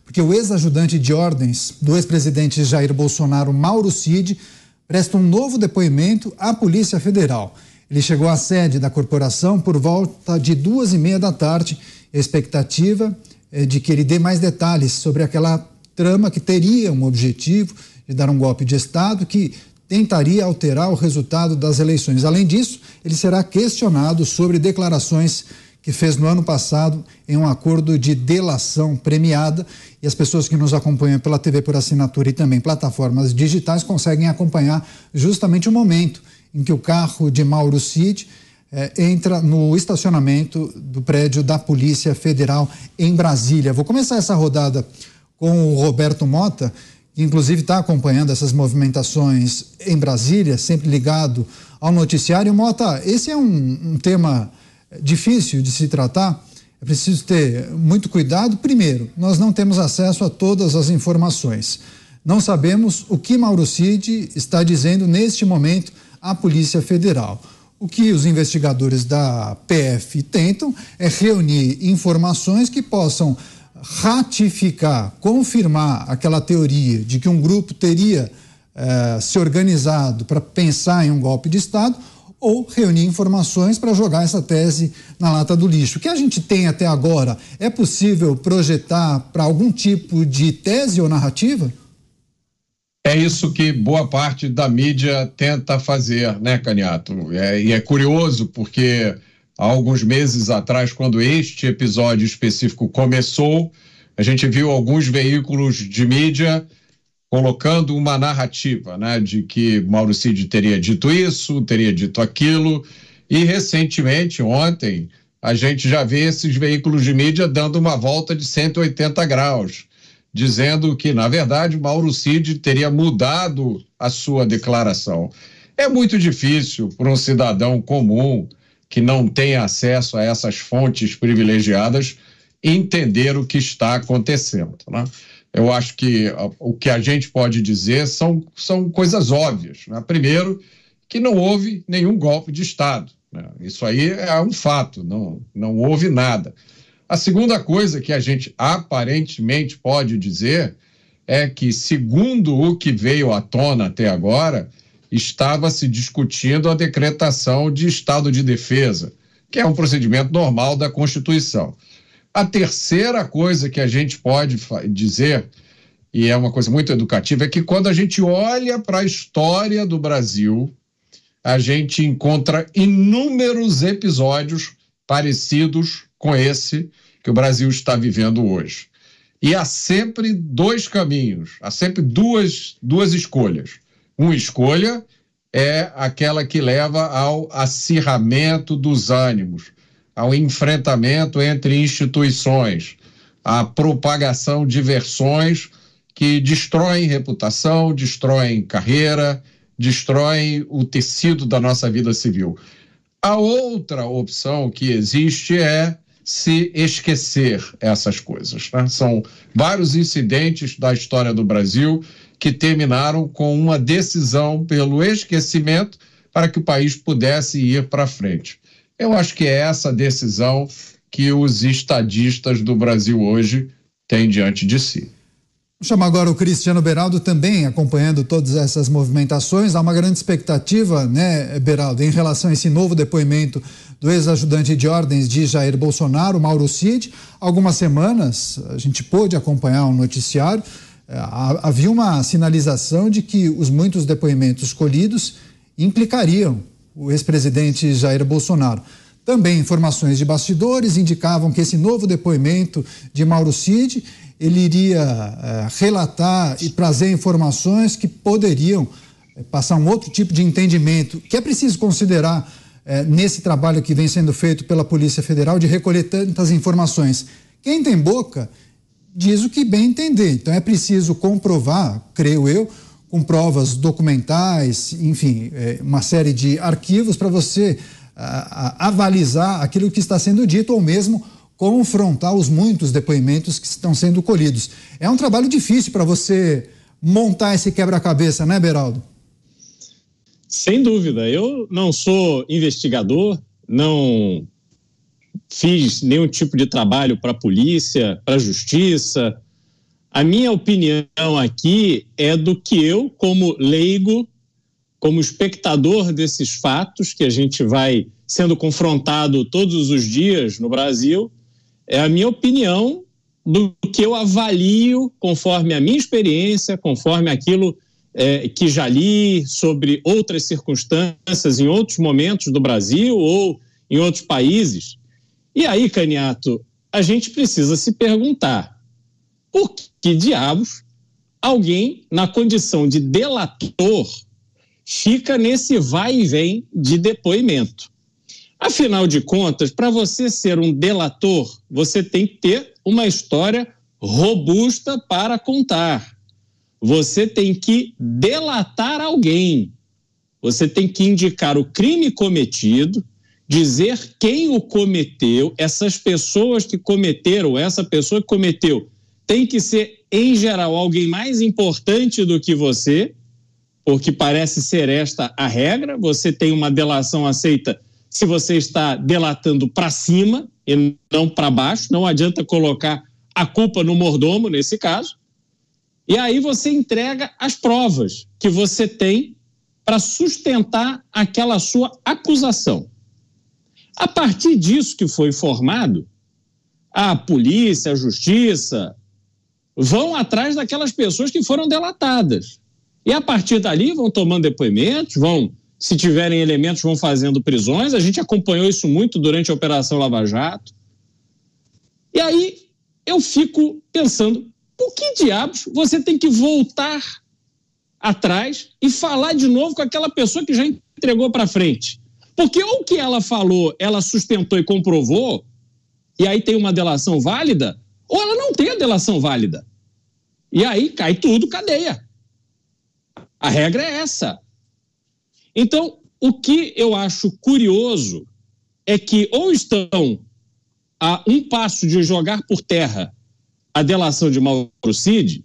porque o ex-ajudante de ordens do ex-presidente Jair Bolsonaro, Mauro Cid, presta um novo depoimento à Polícia Federal. Ele chegou à sede da corporação por volta de 2h30 da tarde. A expectativa é de que ele dê mais detalhes sobre aquela trama que teria um objetivo de dar um golpe de Estado que tentaria alterar o resultado das eleições. Além disso, ele será questionado sobre declarações que fez no ano passado em um acordo de delação premiada, e as pessoas que nos acompanham pela TV por assinatura e também plataformas digitais conseguem acompanhar justamente o momento em que o carro de Mauro Cid entra no estacionamento do prédio da Polícia Federal em Brasília. Vou começar essa rodada com o Roberto Mota, que inclusive está acompanhando essas movimentações em Brasília, sempre ligado ao noticiário. Mota, esse é um tema difícil de se tratar, é preciso ter muito cuidado. Primeiro, nós não temos acesso a todas as informações. Não sabemos o que Mauro Cid está dizendo neste momento à Polícia Federal. O que os investigadores da PF tentam é reunir informações que possam ratificar, confirmar aquela teoria de que um grupo teria se organizado para pensar em um golpe de Estado, ou reunir informações para jogar essa tese na lata do lixo. O que a gente tem até agora, é possível projetar para algum tipo de tese ou narrativa? É isso que boa parte da mídia tenta fazer, né, Caniato? E é curioso porque há alguns meses atrás, quando este episódio específico começou, a gente viu alguns veículos de mídia colocando uma narrativa, né, de que Mauro Cid teria dito isso, teria dito aquilo, e recentemente, ontem, a gente já vê esses veículos de mídia dando uma volta de 180 graus, dizendo que, na verdade, Mauro Cid teria mudado a sua declaração. É muito difícil para um cidadão comum que não tem acesso a essas fontes privilegiadas entender o que está acontecendo, né? Eu acho que o que a gente pode dizer são coisas óbvias, né? Primeiro, que não houve nenhum golpe de Estado, né? Isso aí é um fato, não houve nada. A segunda coisa que a gente aparentemente pode dizer é que, segundo o que veio à tona até agora, estava se discutindo a decretação de estado de defesa, que é um procedimento normal da Constituição. A terceira coisa que a gente pode dizer, e é uma coisa muito educativa, é que quando a gente olha para a história do Brasil, a gente encontra inúmeros episódios parecidos com esse que o Brasil está vivendo hoje. E há sempre dois caminhos, há sempre duas escolhas. Uma escolha é aquela que leva ao acirramento dos ânimos, ao enfrentamento entre instituições, à propagação de versões que destroem reputação, destroem carreira, destroem o tecido da nossa vida civil. A outra opção que existe é se esquecer essas coisas, né? São vários incidentes da história do Brasil que terminaram com uma decisão pelo esquecimento para que o país pudesse ir para frente. Eu acho que é essa decisão que os estadistas do Brasil hoje têm diante de si. Vou chamar agora o Cristiano Beraldo, também acompanhando todas essas movimentações. Há uma grande expectativa, né, Beraldo, em relação a esse novo depoimento do ex-ajudante de ordens de Jair Bolsonaro, Mauro Cid. Algumas semanas a gente pôde acompanhar um noticiário, havia uma sinalização de que os muitos depoimentos colhidos implicariam o ex-presidente Jair Bolsonaro. Também informações de bastidores indicavam que esse novo depoimento de Mauro Cid, ele iria relatar e trazer informações que poderiam passar um outro tipo de entendimento, que é preciso considerar nesse trabalho que vem sendo feito pela Polícia Federal de recolher tantas informações. Quem tem boca diz o que bem entender, então é preciso comprovar, creio eu, com provas documentais, enfim, uma série de arquivos para você avalizar aquilo que está sendo dito ou mesmo confrontar os muitos depoimentos que estão sendo colhidos. É um trabalho difícil para você montar esse quebra-cabeça, né, Beraldo? Sem dúvida. Eu não sou investigador, não fiz nenhum tipo de trabalho para a polícia, para a justiça. A minha opinião aqui é do que eu, como leigo, como espectador desses fatos que a gente vai sendo confrontado todos os dias no Brasil, é a minha opinião do que eu avalio conforme a minha experiência, conforme aquilo que já li sobre outras circunstâncias em outros momentos do Brasil ou em outros países. E aí, Caniato, a gente precisa se perguntar por que diabos alguém na condição de delator fica nesse vai e vem de depoimento. Afinal de contas, para você ser um delator, você tem que ter uma história robusta para contar. Você tem que delatar alguém. Você tem que indicar o crime cometido, dizer quem o cometeu, essas pessoas que cometeram, essa pessoa que cometeu, tem que ser, em geral, alguém mais importante do que você, porque parece ser esta a regra. Você tem uma delação aceita se você está delatando para cima e não para baixo. Não adianta colocar a culpa no mordomo, nesse caso. E aí você entrega as provas que você tem para sustentar aquela sua acusação. A partir disso que foi formado, a polícia, a justiça, vão atrás daquelas pessoas que foram delatadas. E a partir dali vão tomando depoimentos, se tiverem elementos, vão fazendo prisões. A gente acompanhou isso muito durante a Operação Lava Jato. E aí eu fico pensando, por que diabos você tem que voltar atrás e falar de novo com aquela pessoa que já entregou para frente? Porque ou o que ela falou, ela sustentou e comprovou, e aí tem uma delação válida, ou ela não tem a delação válida. E aí cai tudo, cadeia. A regra é essa. Então, o que eu acho curioso é que ou estão a um passo de jogar por terra a delação de Mauro Cid,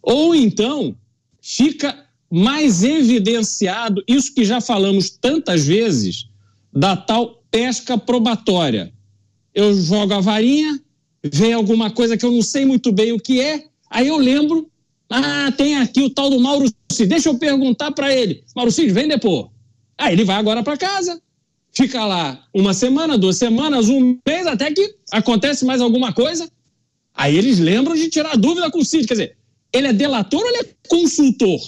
ou então fica mais evidenciado isso que já falamos tantas vezes da tal pesca probatória. Eu jogo a varinha, vem alguma coisa que eu não sei muito bem o que é, aí eu lembro, tem aqui o tal do Mauro Cid, deixa eu perguntar para ele, Mauro Cid, vem depor. Aí ele vai agora para casa, fica lá 1 semana, 2 semanas, 1 mês, até que acontece mais alguma coisa, aí eles lembram de tirar dúvida com o Cid, quer dizer, ele é delator ou ele é consultor?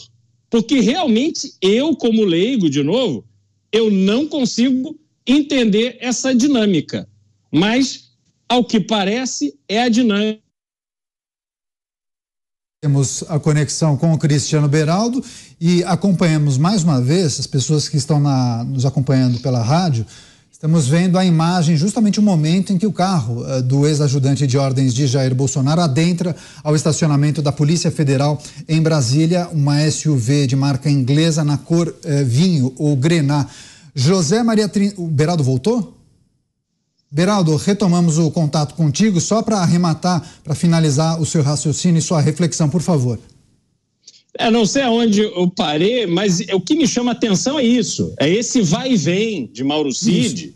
Porque realmente eu, como leigo, de novo, eu não consigo entender essa dinâmica, mas ao que parece é a dinâmica. Temos a conexão com o Cristiano Beraldo e acompanhamos mais uma vez, as pessoas que estão nos acompanhando pela rádio, estamos vendo a imagem, justamente o momento em que o carro do ex-ajudante de ordens de Jair Bolsonaro adentra ao estacionamento da Polícia Federal em Brasília, uma SUV de marca inglesa na cor vinho ou grená. José Maria O Beraldo voltou? Beraldo, retomamos o contato contigo só para arrematar, para finalizar o seu raciocínio e sua reflexão, por favor. Não sei aonde eu parei, mas o que me chama a atenção é isso, é esse vai e vem de Mauro Cid,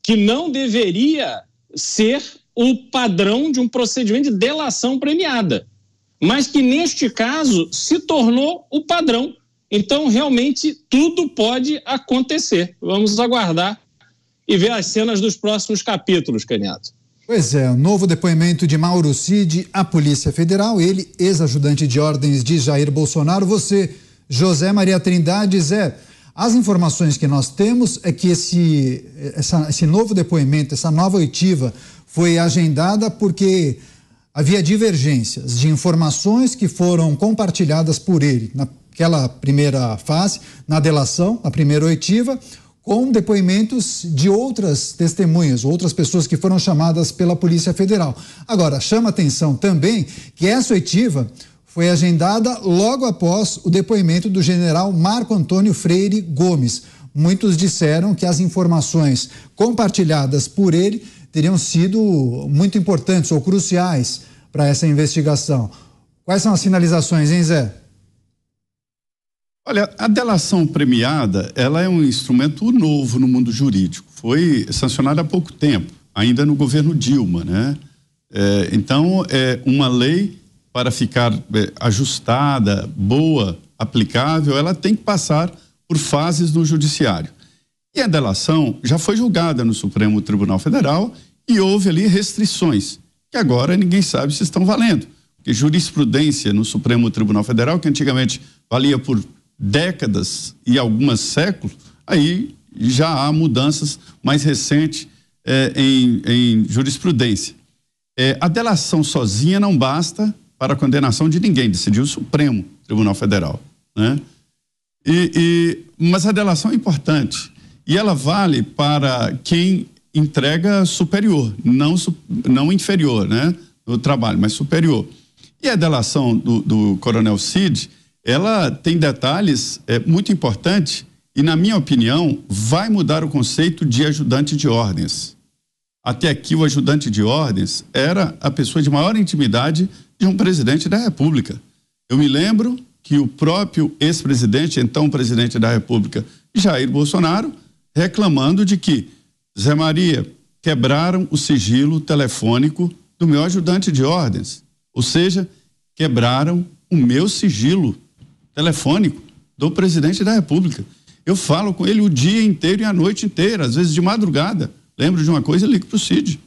que não deveria ser o padrão de um procedimento de delação premiada, mas que neste caso se tornou o padrão. Então, realmente, tudo pode acontecer. Vamos aguardar e ver as cenas dos próximos capítulos, Caniato. Pois é, o novo depoimento de Mauro Cid à Polícia Federal, ele, ex-ajudante de ordens de Jair Bolsonaro. Você, José Maria Trindade, as informações que nós temos é que esse novo depoimento, essa nova oitiva, foi agendada porque havia divergências de informações que foram compartilhadas por ele naquela primeira fase, na delação, a primeira oitiva, com depoimentos de outras testemunhas, outras pessoas que foram chamadas pela Polícia Federal. Agora, chama atenção também que essa oitiva foi agendada logo após o depoimento do general Marco Antônio Freire Gomes. Muitos disseram que as informações compartilhadas por ele teriam sido muito importantes ou cruciais para essa investigação. Quais são as sinalizações, hein, Zé? Olha, a delação premiada, ela é um instrumento novo no mundo jurídico. Foi sancionada há pouco tempo. ainda no governo Dilma, né? Então, uma lei para ficar ajustada, boa, aplicável, ela tem que passar por fases no judiciário. E a delação já foi julgada no Supremo Tribunal Federal e houve ali restrições, que agora ninguém sabe se estão valendo. Porque jurisprudência no Supremo Tribunal Federal, que antigamente valia por décadas e alguns séculos, aí já há mudanças mais recentes em jurisprudência. A delação sozinha não basta para a condenação de ninguém, decidiu o Supremo Tribunal Federal, né? Mas a delação é importante e ela vale para quem entrega superior, não inferior, né? No trabalho, mas superior. E a delação do Coronel Cid, ela tem detalhes muito importantes e, na minha opinião, vai mudar o conceito de ajudante de ordens. Até aqui, o ajudante de ordens era a pessoa de maior intimidade de um presidente da República. Eu me lembro que o próprio ex-presidente, então presidente da República, Jair Bolsonaro, reclamando de que, Zé Maria, quebraram o sigilo telefônico do meu ajudante de ordens. Ou seja, quebraram o meu sigilo telefônico do presidente da República. Eu falo com ele o dia inteiro e a noite inteira, às vezes de madrugada. Lembro de uma coisa e ligo para o Cid.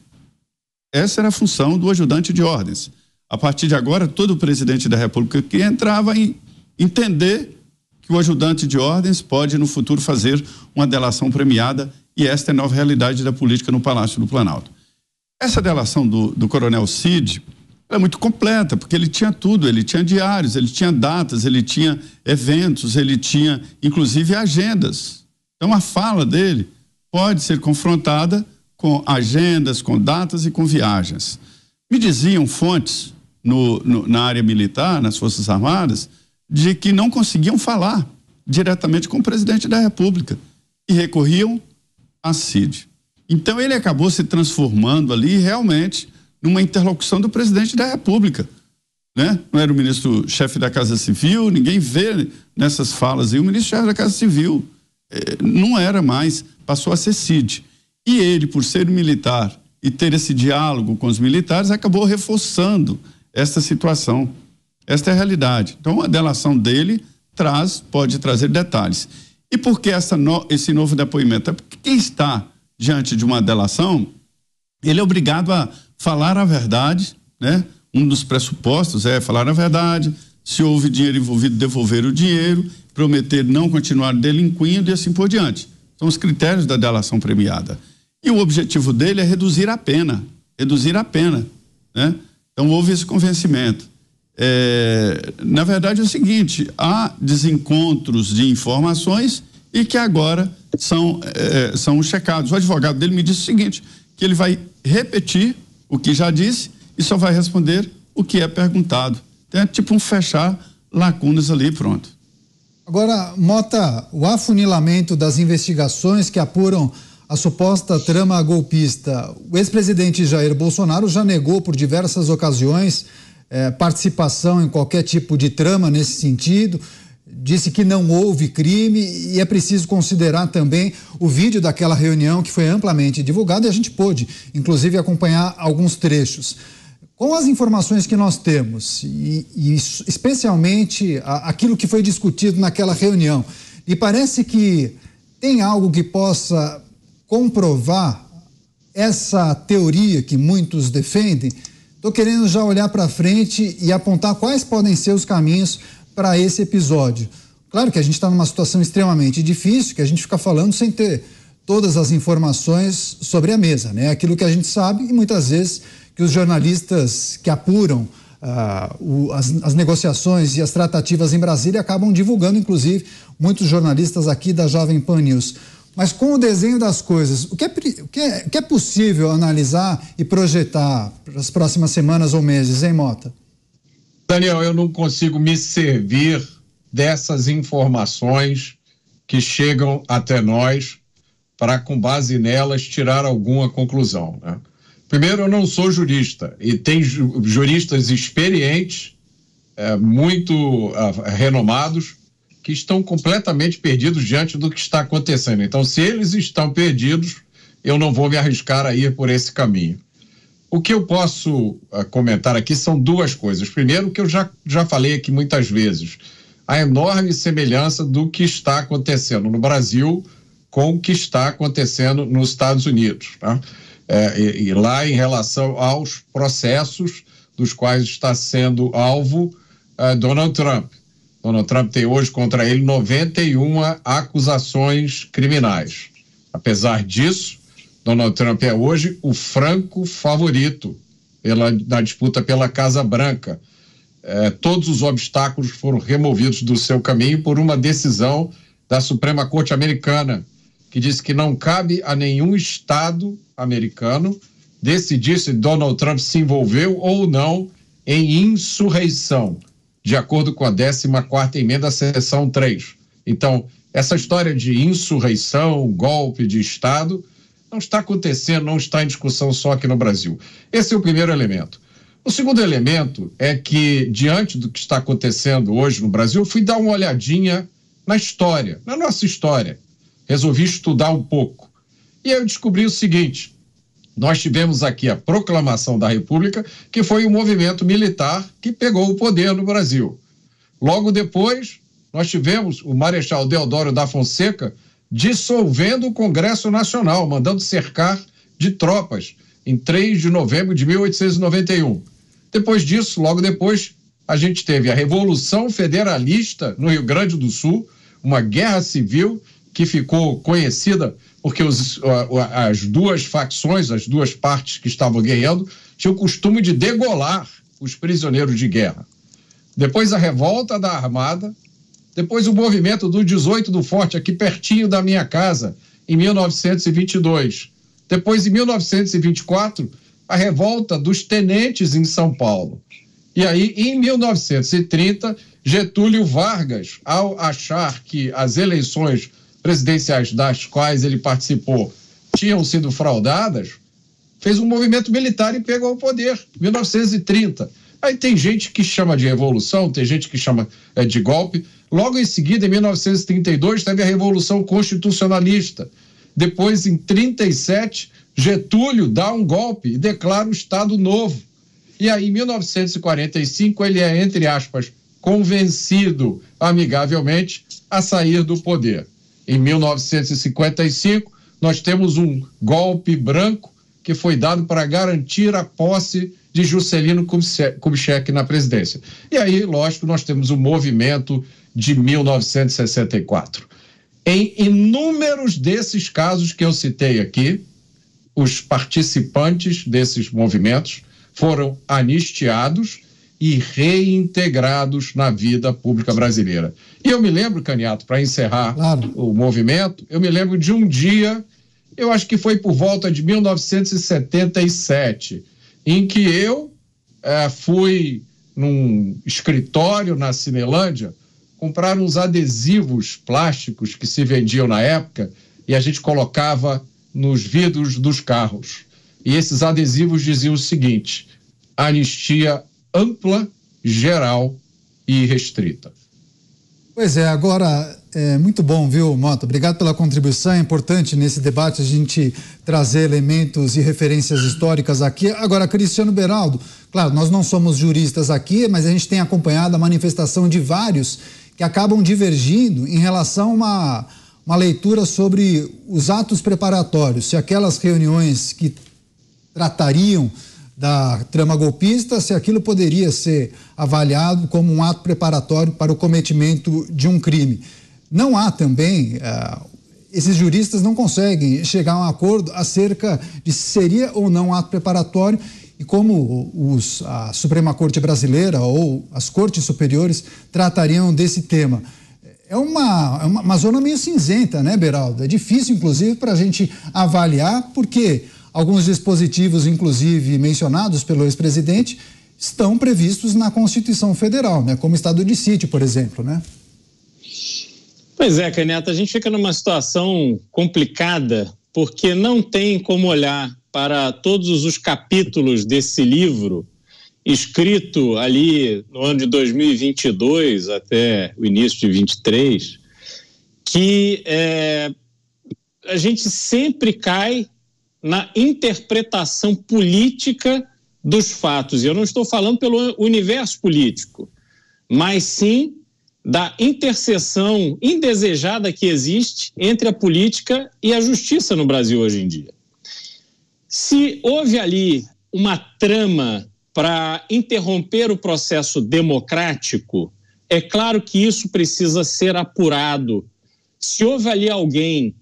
Essa era a função do ajudante de ordens. A partir de agora, todo presidente da República que entrava em entender que o ajudante de ordens pode, no futuro, fazer uma delação premiada, e esta é a nova realidade da política no Palácio do Planalto. Essa delação do Coronel Cid é muito completa, porque ele tinha tudo, ele tinha diários, ele tinha datas, ele tinha eventos, ele tinha, inclusive, agendas. Então, a fala dele pode ser confrontada com agendas, com datas e com viagens. Me diziam fontes na área militar, nas Forças Armadas, de que não conseguiam falar diretamente com o presidente da República e recorriam a Cid. Então ele acabou se transformando ali realmente numa interlocução do presidente da República, né? Não era o ministro-chefe da Casa Civil, ninguém vê nessas falas aí o ministro-chefe da Casa Civil. Não era mais, passou a ser Cid. E ele, por ser militar e ter esse diálogo com os militares, acabou reforçando esta situação. Esta é a realidade. Então, a delação dele pode trazer detalhes. E por que esse novo depoimento? É porque quem está diante de uma delação, ele é obrigado a falar a verdade, né? Um dos pressupostos é falar a verdade, se houve dinheiro envolvido, devolver o dinheiro, prometer não continuar delinquindo e assim por diante. São os critérios da delação premiada. E o objetivo dele é reduzir a pena, né? Então, houve esse convencimento. Na verdade, é o seguinte, há desencontros de informações e que agora são checados. O advogado dele me disse o seguinte, que ele vai repetir o que já disse e só vai responder o que é perguntado. Então, é tipo um fechar lacunas ali, pronto. Agora, Mota, o afunilamento das investigações que apuram a suposta trama golpista, o ex-presidente Jair Bolsonaro já negou por diversas ocasiões participação em qualquer tipo de trama nesse sentido, disse que não houve crime e é preciso considerar também o vídeo daquela reunião que foi amplamente divulgado e a gente pôde, inclusive, acompanhar alguns trechos. Com as informações que nós temos e especialmente aquilo que foi discutido naquela reunião, e parece que tem algo que possa comprovar essa teoria que muitos defendem. Estou querendo já olhar para frente e apontar quais podem ser os caminhos para esse episódio. Claro que a gente está numa situação extremamente difícil, que a gente fica falando sem ter todas as informações sobre a mesa, né? Aquilo que a gente sabe e muitas vezes que os jornalistas que apuram as negociações e as tratativas em Brasília acabam divulgando, inclusive, muitos jornalistas aqui da Jovem Pan News. Mas com o desenho das coisas, o que é possível analisar e projetar para as próximas semanas ou meses, hein, Mota? Daniel, eu não consigo me servir dessas informações que chegam até nós para, com base nelas, tirar alguma conclusão, né? Primeiro, eu não sou jurista e tem juristas experientes, muito renomados, que estão completamente perdidos diante do que está acontecendo. Então, se eles estão perdidos, eu não vou me arriscar a ir por esse caminho. O que eu posso comentar aqui são duas coisas. Primeiro, que eu já falei aqui muitas vezes, a enorme semelhança do que está acontecendo no Brasil com o que está acontecendo nos Estados Unidos, tá? E lá em relação aos processos dos quais está sendo alvo Donald Trump. Donald Trump tem hoje contra ele 91 acusações criminais. Apesar disso, Donald Trump é hoje o franco favorito na disputa pela Casa Branca. Todos os obstáculos foram removidos do seu caminho por uma decisão da Suprema Corte Americana, que disse que não cabe a nenhum Estado americano decidir se Donald Trump se envolveu ou não em insurreição, de acordo com a 14ª emenda, seção 3. Então, essa história de insurreição, golpe de Estado, não está acontecendo, não está em discussão só aqui no Brasil. Esse é o primeiro elemento. O segundo elemento é que, diante do que está acontecendo hoje no Brasil, eu fui dar uma olhadinha na história, na nossa história. Resolvi estudar um pouco. E aí eu descobri o seguinte: nós tivemos aqui a Proclamação da República, que foi um movimento militar que pegou o poder no Brasil. Logo depois, nós tivemos o Marechal Deodoro da Fonseca dissolvendo o Congresso Nacional, mandando cercar de tropas, em 3 de novembro de 1891. Depois disso, logo depois, a gente teve a Revolução Federalista no Rio Grande do Sul, uma guerra civil que ficou conhecida porque as duas facções, as duas partes que estavam guerreando, tinham o costume de degolar os prisioneiros de guerra. Depois a revolta da Armada, depois o movimento do 18 do Forte, aqui pertinho da minha casa, em 1922. Depois, em 1924, a revolta dos tenentes em São Paulo. E aí, em 1930, Getúlio Vargas, ao achar que as eleições presidenciais das quais ele participou tinham sido fraudadas, fez um movimento militar e pegou o poder, 1930. Aí tem gente que chama de revolução, tem gente que chama de golpe. Logo em seguida, em 1932, teve a Revolução Constitucionalista. Depois, em 1937, Getúlio dá um golpe e declara o Estado Novo. E aí, em 1945, ele é, entre aspas, convencido amigavelmente a sair do poder. Em 1955, nós temos um golpe branco que foi dado para garantir a posse de Juscelino Kubitschek na presidência. E aí, lógico, nós temos o movimento de 1964. Em inúmeros desses casos que eu citei aqui, os participantes desses movimentos foram anistiados e reintegrados na vida pública brasileira. E eu me lembro, Caniato, para encerrar o movimento, eu me lembro de um dia, eu acho que foi por volta de 1977, em que eu fui num escritório na Cinelândia comprar uns adesivos plásticos que se vendiam na época e a gente colocava nos vidros dos carros. E esses adesivos diziam o seguinte: anistia ampla, geral e restrita. Pois é, agora é muito bom, viu, Mota? Obrigado pela contribuição. É importante nesse debate a gente trazer elementos e referências históricas aqui. Agora, Cristiano Beraldo, claro, nós não somos juristas aqui, mas a gente tem acompanhado a manifestação de vários que acabam divergindo em relação a uma leitura sobre os atos preparatórios, se aquelas reuniões que tratariam da trama golpista, se aquilo poderia ser avaliado como um ato preparatório para o cometimento de um crime. Não há também, esses juristas não conseguem chegar a um acordo acerca de se seria ou não um ato preparatório e como a Suprema Corte Brasileira ou as cortes superiores tratariam desse tema. É uma zona meio cinzenta, né, Beraldo? É difícil, inclusive, para a gente avaliar, porque alguns dispositivos, inclusive mencionados pelo ex-presidente, estão previstos na Constituição Federal, né? Como estado de sítio, por exemplo, né? Pois é, Caneta, a gente fica numa situação complicada, porque não tem como olhar para todos os capítulos desse livro, escrito ali no ano de 2022 até o início de 23, que a gente sempre cai na interpretação política dos fatos. E eu não estou falando pelo universo político, mas sim da interseção indesejada que existe entre a política e a justiça no Brasil hoje em dia. Se houve ali uma trama para interromper o processo democrático, é claro que isso precisa ser apurado. Se houve ali alguém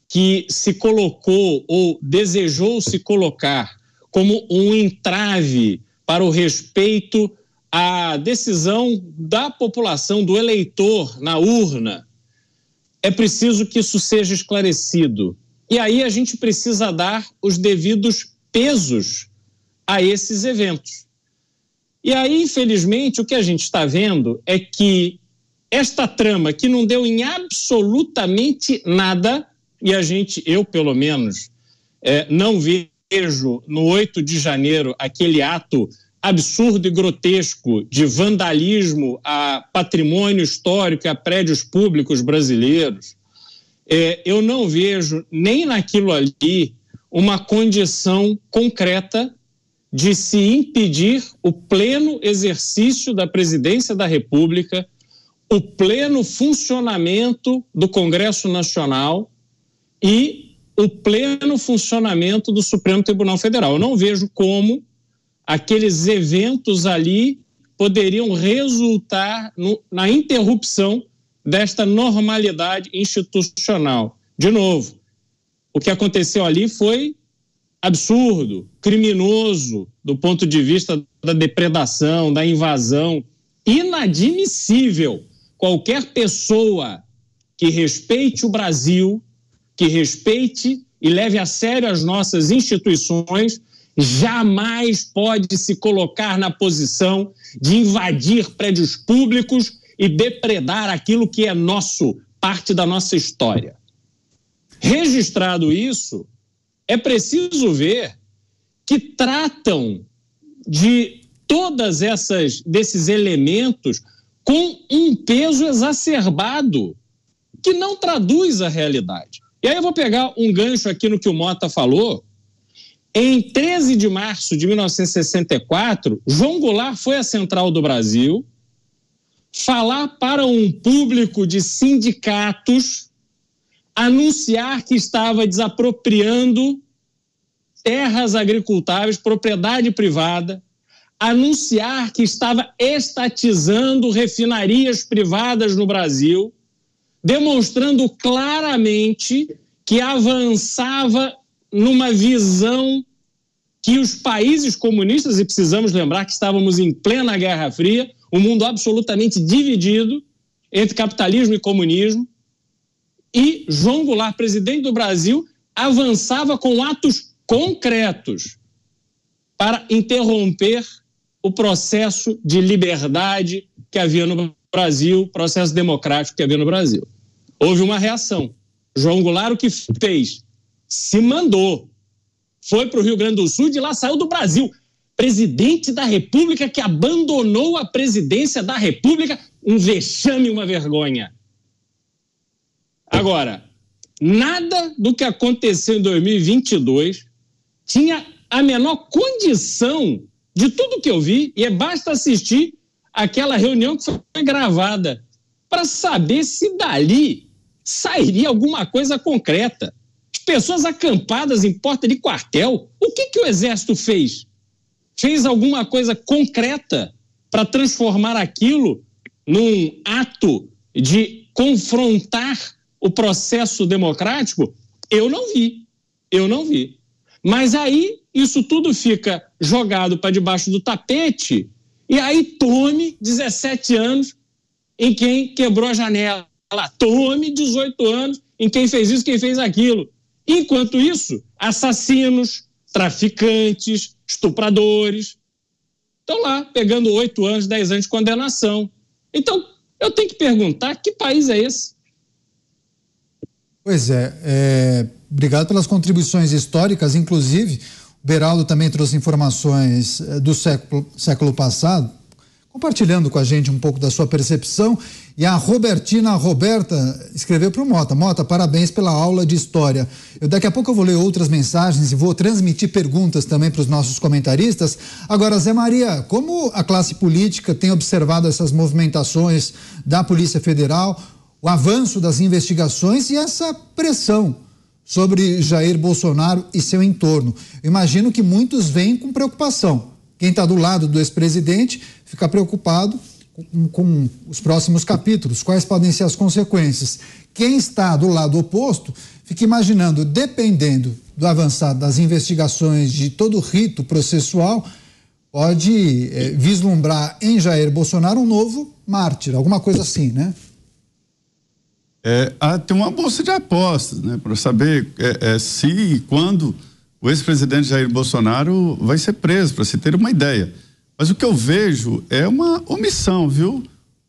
que se colocou ou desejou se colocar como um entrave para o respeito à decisão da população, do eleitor na urna, é preciso que isso seja esclarecido. E aí a gente precisa dar os devidos pesos a esses eventos. E aí, infelizmente, o que a gente está vendo é que esta trama, que não deu em absolutamente nada, e eu pelo menos, não vejo no 8 de janeiro aquele ato absurdo e grotesco de vandalismo a patrimônio histórico e a prédios públicos brasileiros. Eu não vejo nem naquilo ali uma condição concreta de se impedir o pleno exercício da presidência da República, o pleno funcionamento do Congresso Nacional e o pleno funcionamento do Supremo Tribunal Federal. Eu não vejo como aqueles eventos ali poderiam resultar na interrupção desta normalidade institucional. De novo, o que aconteceu ali foi absurdo, criminoso do ponto de vista da depredação, da invasão, inadmissível. Qualquer pessoa que respeite o Brasil, que respeite e leve a sério as nossas instituições, jamais pode se colocar na posição de invadir prédios públicos e depredar aquilo que é nosso, parte da nossa história. Registrado isso, é preciso ver que tratam de todas desses elementos com um peso exacerbado que não traduz a realidade. E aí eu vou pegar um gancho aqui no que o Mota falou. Em 13 de março de 1964, João Goulart foi à Central do Brasil falar para um público de sindicatos, anunciar que estava desapropriando terras agricultáveis, propriedade privada, anunciar que estava estatizando refinarias privadas no Brasil, demonstrando claramente que avançava numa visão que os países comunistas, e precisamos lembrar que estávamos em plena Guerra Fria, um mundo absolutamente dividido entre capitalismo e comunismo, e João Goulart, presidente do Brasil, avançava com atos concretos para interromper o processo de liberdade que havia no Brasil, processo democrático que havia no Brasil. Houve uma reação. João Goulart o que fez? Se mandou. Foi para o Rio Grande do Sul e de lá saiu do Brasil. Presidente da República que abandonou a presidência da República, um vexame, uma vergonha. Agora, nada do que aconteceu em 2022 tinha a menor condição de tudo que eu vi, e basta assistir aquela reunião que foi gravada para saber se dali sairia alguma coisa concreta. As pessoas acampadas em porta de quartel, o que o Exército fez? Fez alguma coisa concreta para transformar aquilo num ato de confrontar o processo democrático? Eu não vi. Mas aí isso tudo fica jogado para debaixo do tapete e aí tome 17 anos em quem quebrou a janela, tome 18 anos em quem fez isso, quem fez aquilo. Enquanto isso, assassinos, traficantes, estupradores estão lá pegando 8 anos, 10 anos de condenação. Então, eu tenho que perguntar, que país é esse? Pois obrigado pelas contribuições históricas, inclusive o Beraldo também trouxe informações do século passado, compartilhando com a gente um pouco da sua percepção. E a Roberta escreveu para o Mota: Mota, parabéns pela aula de história. Daqui a pouco eu vou ler outras mensagens e vou transmitir perguntas também para os nossos comentaristas. Agora, Zé Maria, como a classe política tem observado essas movimentações da Polícia Federal, o avanço das investigações e essa pressão sobre Jair Bolsonaro e seu entorno? Eu imagino que muitos veem com preocupação. Quem está do lado do ex-presidente fica preocupado com os próximos capítulos, quais podem ser as consequências. Quem está do lado oposto fica imaginando, dependendo do avançar das investigações, de todo o rito processual, pode vislumbrar em Jair Bolsonaro um novo mártir, alguma coisa assim, né? Tem uma bolsa de apostas, né, para saber se e quando o ex-presidente Jair Bolsonaro vai ser preso, para se ter uma ideia. Mas o que eu vejo é uma omissão, viu?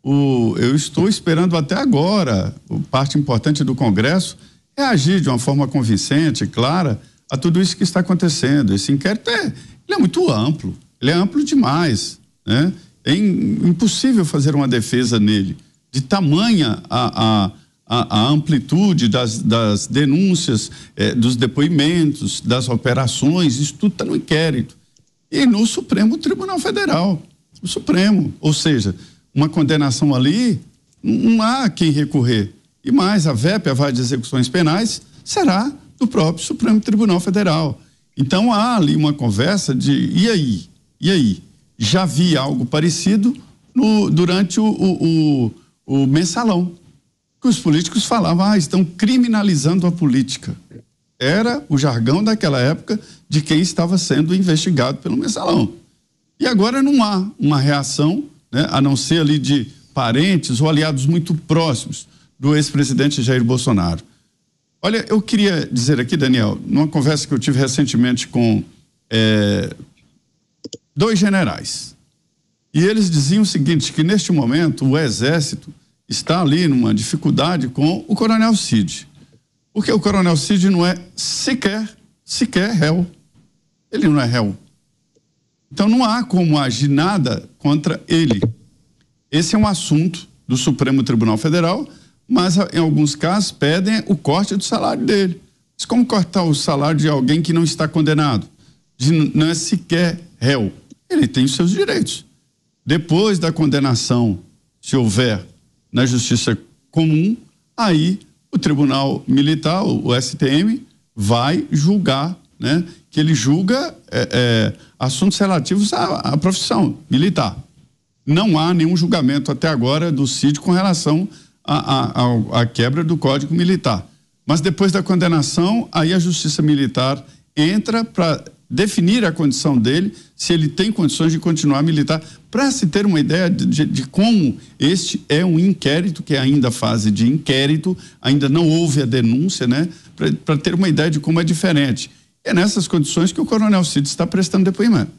Eu estou esperando até agora, parte importante do Congresso, reagir de uma forma convincente, clara, a tudo isso que está acontecendo. Esse inquérito ele é muito amplo, ele é amplo demais, né? É impossível fazer uma defesa nele, de tamanha a amplitude das denúncias, dos depoimentos, das operações, isso tudo está no inquérito. E no Supremo Tribunal Federal, o Supremo, ou seja, uma condenação ali, não há quem recorrer. E mais, a VEP, a Vara de Execuções Penais, será do próprio Supremo Tribunal Federal. Então há ali uma conversa de, e aí? Já vi algo parecido durante o mensalão, que os políticos falavam, estão criminalizando a política. Era o jargão daquela época de quem estava sendo investigado pelo mensalão. E agora não há uma reação, né, a não ser ali de parentes ou aliados muito próximos do ex-presidente Jair Bolsonaro. Olha, eu queria dizer aqui, Daniel, numa conversa que eu tive recentemente com 2 generais, e eles diziam o seguinte, que neste momento o Exército está ali numa dificuldade com o Coronel Cid. Porque o Coronel Cid não é sequer réu. Ele não é réu. Então não há como agir nada contra ele. Esse é um assunto do Supremo Tribunal Federal, mas em alguns casos pedem o corte do salário dele. Mas como cortar o salário de alguém que não está condenado? Não é sequer réu. Ele tem os seus direitos. Depois da condenação, se houver na justiça comum, aí o Tribunal Militar, o STM, vai julgar, né? Que ele julga assuntos relativos à profissão militar. Não há nenhum julgamento até agora do CID com relação à quebra do Código Militar. Mas depois da condenação, aí a Justiça Militar entra para definir a condição dele, se ele tem condições de continuar militar, para se ter uma ideia de como este é um inquérito, que é ainda fase de inquérito, ainda não houve a denúncia, né? Para ter uma ideia de como é diferente. É nessas condições que o Coronel Cid está prestando depoimento.